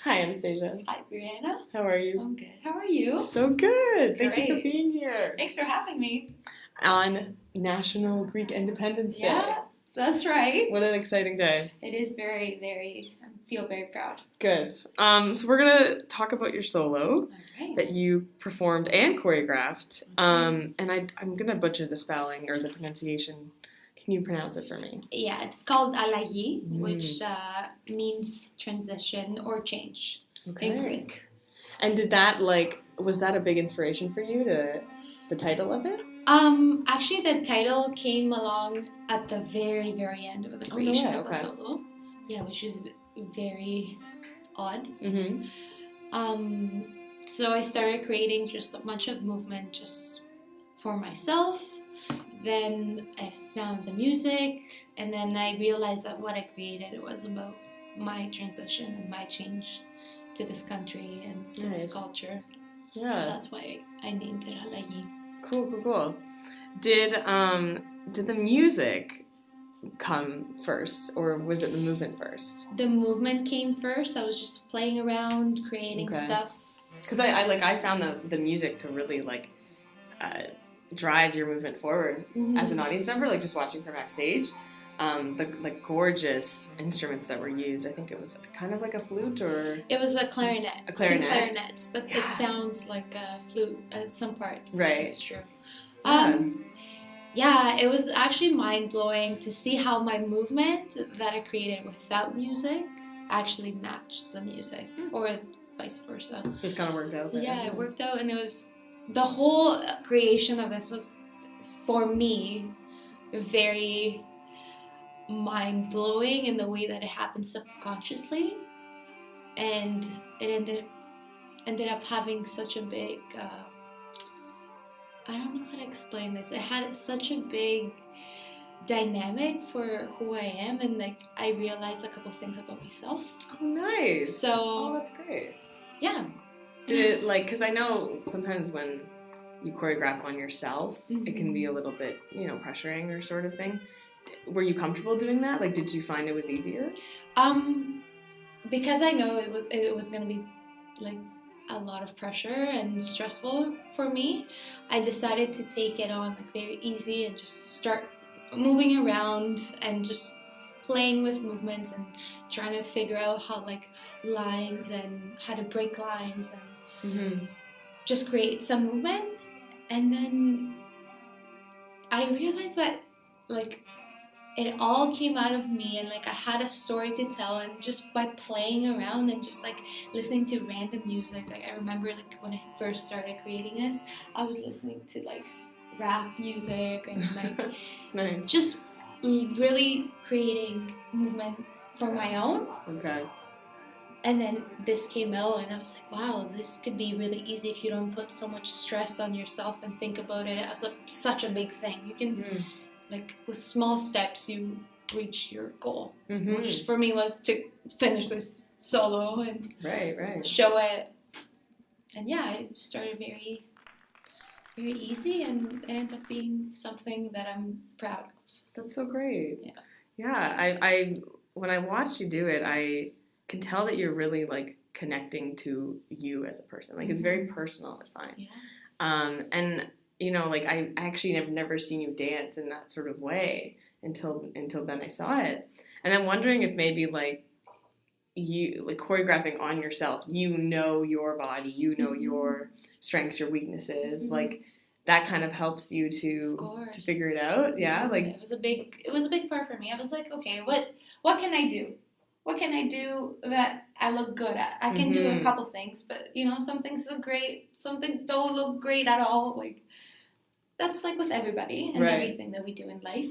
Hi, Anastasia. Hi, Brianna. How are you? I'm good. How are you? So good. Thank you for Great. being here. Thanks for having me. On National Greek Independence Day. Yeah, that's right. What an exciting day. It is very, very, I feel very proud. Good. So we're going to talk about your solo All right. that you performed and choreographed. right. And I'm going to butcher the spelling or the pronunciation. Can you pronounce it for me? Yeah, it's called ALLAGI, Mm. which means transition or change in Greek. And did that, was that a big inspiration for you, the title of it? Actually, the title came along at the very, very end of the creation of the solo. Yeah, which is very odd. Mm-hmm. So I started creating just a bunch of movement just for myself. Then I found the music, and then I realized that what I created was about my transition and my change to this country and to this culture. Yeah. So that's why I named it ALLAGI. Cool. Did the music come first, or was it the movement first? The movement came first. I was just playing around, creating stuff. Because I found the music to really drive your movement forward as an audience member, just watching from backstage. The gorgeous instruments that were used. I think it was kind of like a flute, or it was a clarinet. A clarinet. 2 clarinets, but it sounds like a flute at some parts. Right. It's true. Yeah. It was actually mind-blowing to see how my movement that I created without music actually matched the music, or vice versa. Just kind of worked out. Yeah, it worked out, and it was the whole creation of this was, for me, very mind-blowing in the way that it happened subconsciously, and it ended up having such a big I don't know how to explain this. It had such a big dynamic for who I am, and I realized a couple of things about myself. Oh, nice. So that's great. Yeah. Did it because I know sometimes when you choreograph on yourself, it can be a little bit, pressuring or sort of thing. Were you comfortable doing that? Did you find it was easier? Because I know it was going to be a lot of pressure and stressful for me, I decided to take it on very easy and just start moving around and just playing with movements and trying to figure out how lines and how to break lines and just create some movement. And then I realized that it all came out of me, and I had a story to tell, and just by playing around and just listening to random music. I remember when I first started creating this, I was listening to rap music and nice. Just really creating movement for my own. Okay. And then this came out, and I was like, wow, this could be really easy if you don't put so much stress on yourself and think about it as such a big thing. You can with small steps, you reach your goal, which for me was to finish this solo and right. show it. And it started very, very easy, and it ended up being something that I'm proud of. That's so great. Yeah. Yeah, I when I watched you do it, I can tell that you're really connecting to you as a person. It's very personal, I find. Yeah. And I actually have never seen you dance in that sort of way until then I saw it. And I'm wondering if maybe you choreographing on yourself, your body, your strengths, your weaknesses, that kind of helps you to figure it out. Yeah. It was a big part for me. I was like, okay, what can I do? What can I do that I look good at? I can do a couple things, but some things look great, some things don't look great at all. That's with everybody and everything that we do in life.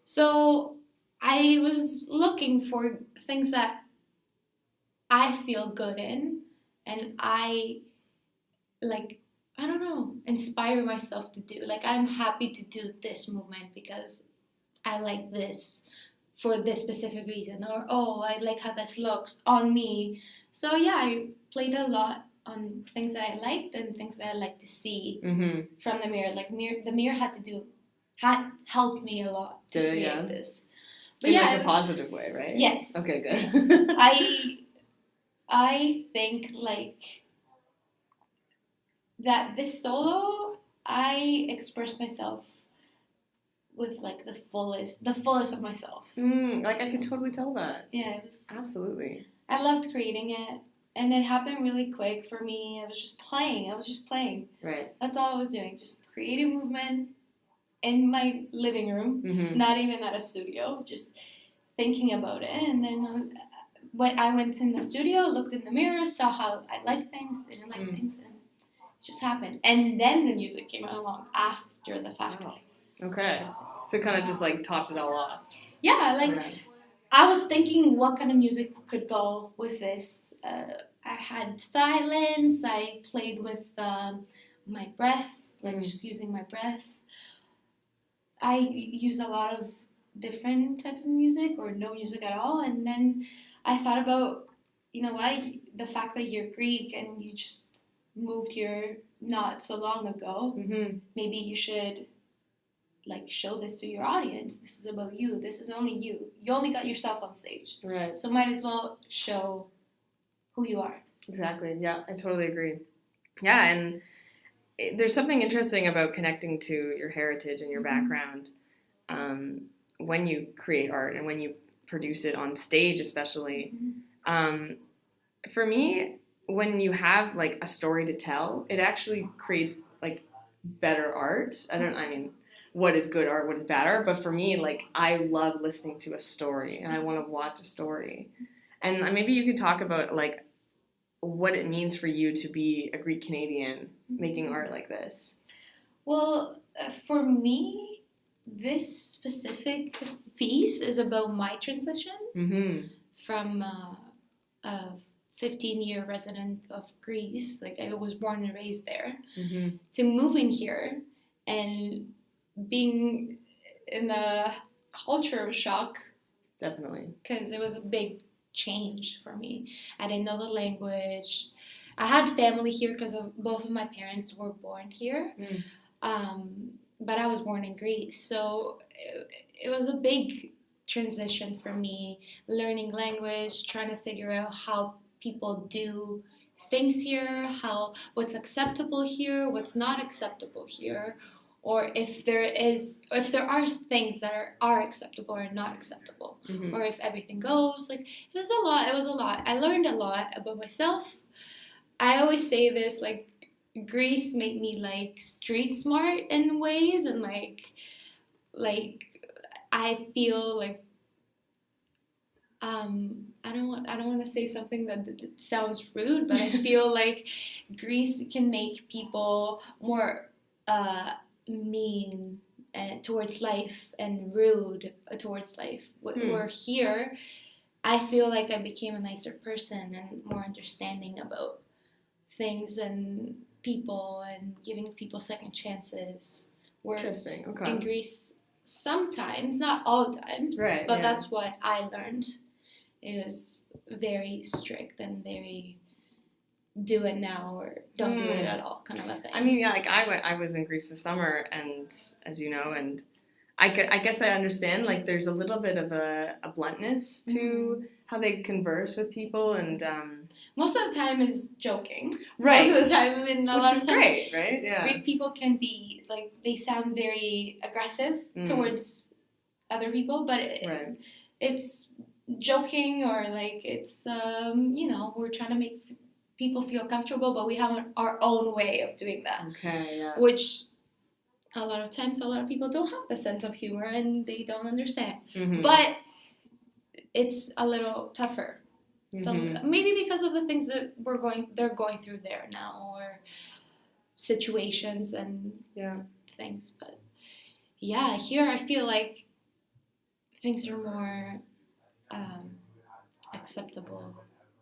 So I was looking for things that I feel good in, and I don't know, inspire myself to do. I'm happy to do this movement because I like this for this specific reason, or I like how this looks on me. So I played a lot on things that I liked and things that I like to see from the mirror. The mirror had helped me a lot to create this. But in a positive way, right? Yes. Okay, good. Yes. I think like that this solo, I expressed myself with like the fullest of myself. Like I could totally tell that. Yeah, it was Absolutely. I loved creating it, and it happened really quick for me. I was just playing. Right. That's all I was doing, just creating movement in my living room, not even at a studio, just thinking about it. And then when I went in the studio, looked in the mirror, saw how I liked things, didn't like things, and it just happened. And then the music came along after the fact. Oh. Okay. So it kind of just like topped it all off. Yeah, like I was thinking what kind of music could go with this. I had silence. I played with my breath, like just using my breath. I use a lot of different type of music or no music at all. And then I thought about, you know what, the fact that you're Greek and you just moved here not so long ago. Maybe you should like show this to your audience. This is about you. This is only you. You only got yourself on stage. Right. So might as well show who you are. Exactly. Yeah, I totally agree. Yeah, and there's something interesting about connecting to your heritage and your background when you create art and when you produce it on stage, especially. For me, when you have like a story to tell, it actually creates like better art. I mean, what is good art, what is bad art, but for me, like, I love listening to a story, and I want to watch a story. And maybe you could talk about, like, what it means for you to be a Greek Canadian making art like this. Well, for me, this specific piece is about my transition from a 15-year resident of Greece, like I was born and raised there, to moving here and being in a culture shock. Definitely. Because it was a big change for me. I didn't know the language. I had family here because both of my parents were born here. But I was born in Greece. So it was a big transition for me, learning language, trying to figure out how people do things here, what's acceptable here, what's not acceptable here, or if there are things that are acceptable or not acceptable, or if everything goes. Like, it was a lot. I learned a lot about myself. I always say this, like, Greece made me like street smart in ways, and like I feel like I don't want to say something that sounds rude, but I feel like Greece can make people more mean towards life and rude towards life. Where here, I feel like I became a nicer person and more understanding about things and people and giving people second chances. Interesting. Okay. In Greece, sometimes, not all the times, right, but that's what I learned. It was very strict and very do it now or don't do it at all kind of a thing. I mean, yeah, like I was in Greece this summer, and as you know, and I guess I understand, like, there's a little bit of a bluntness to how they converse with people, and most of the time is joking. Right. Most of the time, in a lot of times, great, right? Yeah. Greek people can be like, they sound very aggressive towards other people, but it's joking, or like it's we're trying to make people feel comfortable, but we have our own way of doing that. Okay, yeah. Which a lot of times, a lot of people don't have the sense of humor and they don't understand. But it's a little tougher. So maybe because of the things that they're going through there now, or situations and things. But yeah, here I feel like things are more acceptable.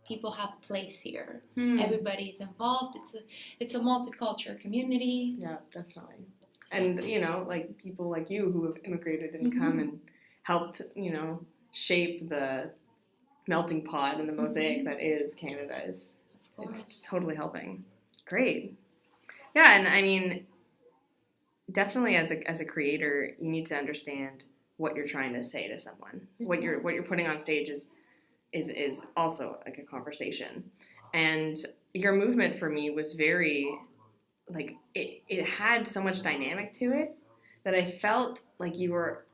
People have a place here. Everybody's involved. It's a multicultural community. Yeah, definitely. And, like people like you who have immigrated and come and helped, shape the melting pot and the mosaic that is Canada. It's totally helping. Great. Yeah, and I mean, definitely as a creator, you need to understand what you're trying to say to someone. What you're putting on stage is is also like a conversation. And your movement for me was very, like, it had so much dynamic to it that I felt like you were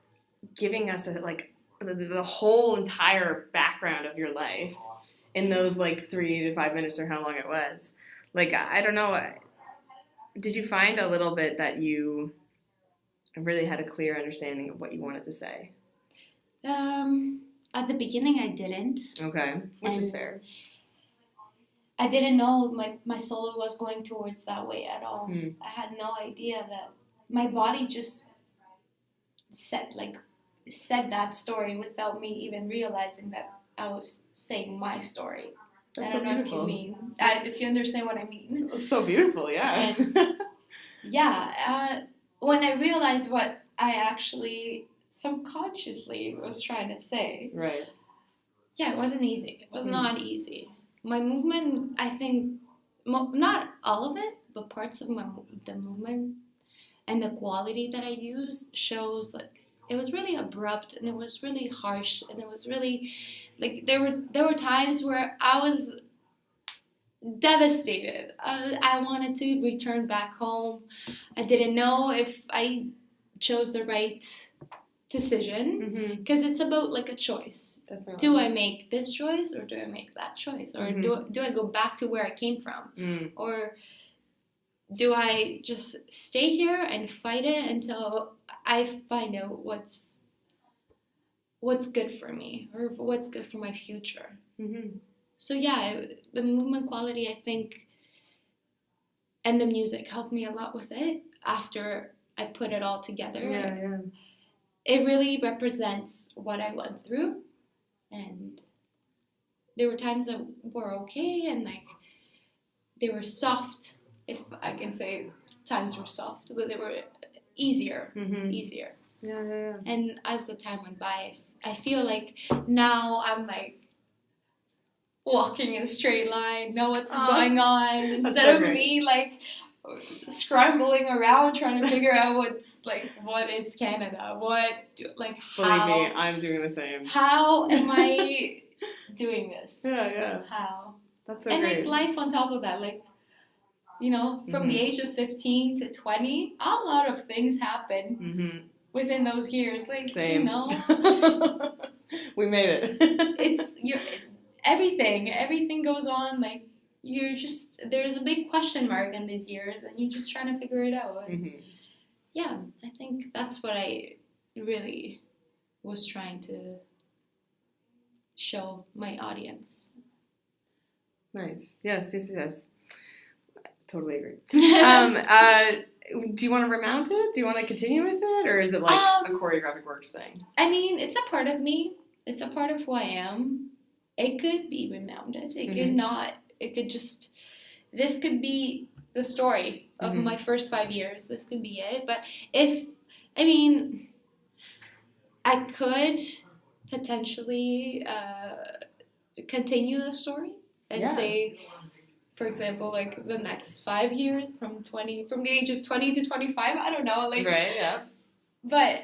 giving us the whole entire background of your life in those like 3 to 5 minutes or how long it was. Like, I don't know, did you find a little bit that you really had a clear understanding of what you wanted to say? At the beginning, I didn't. Okay, which is fair. I didn't know my solo was going towards that way at all. I had no idea that my body just said that story without me even realizing that I was saying my story. That's I don't so know beautiful. if you understand what I mean. It's so beautiful, yeah. And when I realized what I actually subconsciously was trying to say. Right. Yeah, it wasn't easy. It was not easy. My movement, I think, not all of it, but parts of the movement and the quality that I use shows like it was really abrupt and it was really harsh and it was really like there were times where I was devastated. I wanted to return back home. I didn't know if I chose the right decision because it's about like a choice. Definitely. Do I make this choice or do I make that choice, or do I go back to where I came from, or do I just stay here and fight it until I find out what's good for me or what's good for my future? So yeah, the movement quality, I think, and the music helped me a lot with it after I put it all together. Yeah. It really represents what I went through, and there were times that were okay and like they were soft, if I can say times were soft, but they were easier. Yeah. And as the time went by, I feel like now I'm like walking in a straight line, know what's going on, instead of me like scrambling around trying to figure out what is Canada, Believe me, I'm doing the same. How am I doing this? Yeah. How? That's so and great. like life on top of that, like, you know, from the age of 15 to 20, a lot of things happen within those years. Like, same. You know, we made it. It's everything goes on. Like, there's a big question mark in these years, and you're just trying to figure it out. Yeah, I think that's what I really was trying to show my audience. Nice. Yes. Totally agree. Do you want to remount it? Do you want to continue with it? Or is it like a choreographic works thing? I mean, it's a part of me. It's a part of who I am. It could be remounted. It could not. It could just... This could be the story of my first 5 years. This could be it. But I could potentially continue the story and say, for example, like the next 5 years from the age of 20 to 25. I don't know, like, right, yeah. But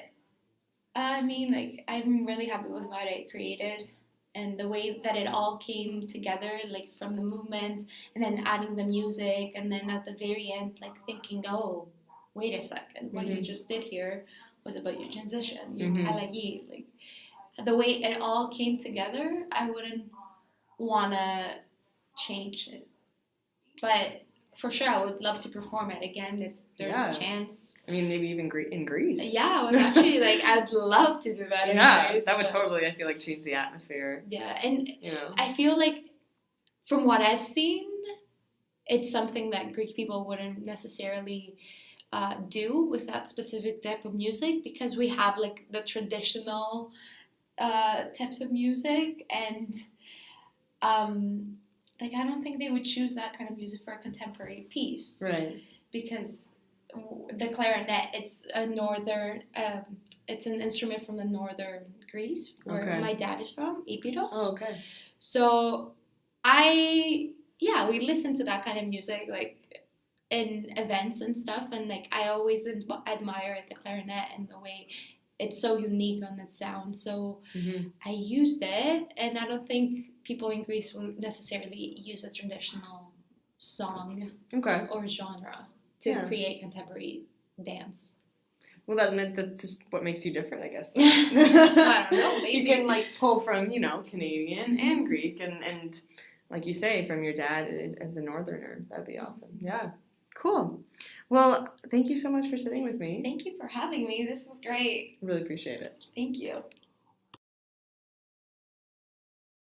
I mean, like, I'm really happy with what I created and the way that it all came together, like from the movement and then adding the music, and then at the very end, like thinking, oh, wait a second, what you just did here was about your transition, your ALLAGI, like the way it all came together. I wouldn't want to change it, but for sure I would love to perform it again if there's a chance. I mean, maybe even in Greece. Yeah, I would actually I'd love to do that in Greece. That would totally, I feel like, change the atmosphere. Yeah, and you know, I feel like from what I've seen, it's something that Greek people wouldn't necessarily do with that specific type of music, because we have like the traditional types of music, and like I don't think they would choose that kind of music for a contemporary piece, right? Because the clarinet, it's a northern, it's an instrument from the northern Greece, where my dad is from, Epiros. Oh, okay. So we listen to that kind of music like in events and stuff, and like I always admire the clarinet and the way it's so unique on its sound. So Mm-hmm. I used it, and I don't think people in Greece will necessarily use a traditional song Okay. or genre to Yeah. create contemporary dance. Well, that's just what makes you different, I guess. I don't know, maybe. You can like pull from, Canadian and Greek, and like you say, from your dad as a Northerner. That'd be awesome. Yeah. Cool. Well, thank you so much for sitting with me. Thank you for having me. This was great. Really appreciate it. Thank you.